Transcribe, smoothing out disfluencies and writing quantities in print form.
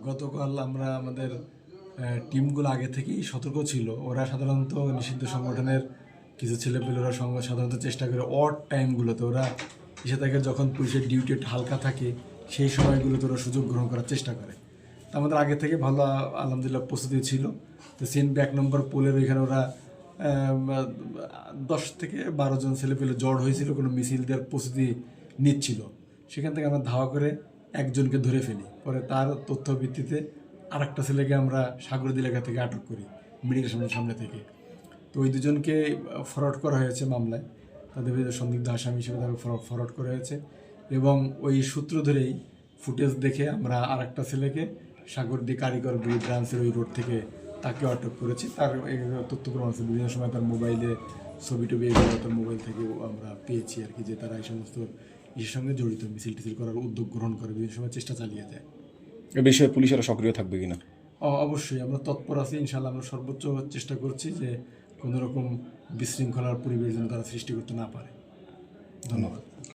গতকাল আমরা আমাদের টিমগুলো আগে থেকেই সতর্ক ছিল। ওরা সাধারণত নিষিদ্ধ সংগঠনের কিছু ছেলেপেলে ওরা সাধারণত চেষ্টা করে অড টাইমগুলোতে ওরা এসে থাকে, যখন পুলিশের ডিউটি একটু হালকা থাকে সেই সময়গুলোতে ওরা সুযোগ গ্রহণ করার চেষ্টা করে। তো আমাদের আগে থেকে ভালো আলহামদুলিল্লাহ প্রস্তুতি ছিল। তো সিএনপি 1 নম্বর পোলের ওইখানে ওরা 10 থেকে 12 জন ছেলেপেলে জড় হয়েছিল, কোনো মিছিল দেওয়ার প্রস্তুতি নিচ্ছিল। সেখান থেকে আমরা ধাওয়া করে একজনকে ধরে ফেলি। পরে তার তথ্য ভিত্তিতে আরেকটা ছেলেকে আমরা সাগরদী এলাকা থেকে আটক করি, মেডিকেশনের সামনে থেকে। তো ওই দুজনকে ফরওয়ার্ড করা হয়েছে মামলায়, তাদের বিরুদ্ধে সন্দিগ্ধ আসামি হিসেবে তাকে ফরওয়ার্ড করা হয়েছে। এবং ওই সূত্র ধরেই ফুটেজ দেখে আমরা আরেকটা ছেলেকে সাগরদী কারিগর ব্রাঞ্চের ওই রোড থেকে তাকে আটক করেছি। তার তথ্য প্রমাণ আছে, বিভিন্ন সময় তার মোবাইলে ছবি টবি এগুলো তার মোবাইল থেকেও আমরা পেয়েছি আর কি, যে তারা এই সমস্ত ইসের সঙ্গে জড়িত, মিছিল টিছিল করার উদ্যোগ গ্রহণ করে বিভিন্ন সময় চেষ্টা চালিয়ে যায়। এ বিষয়ে পুলিশেরা সক্রিয় থাকবে কিনা? অবশ্যই আমরা তৎপর আছি, ইনশাআল্লাহ আমরা সর্বোচ্চ চেষ্টা করছি যে কোনো রকম বিশৃঙ্খলার পরিবেশ যেন তারা সৃষ্টি করতে না পারে। ধন্যবাদ।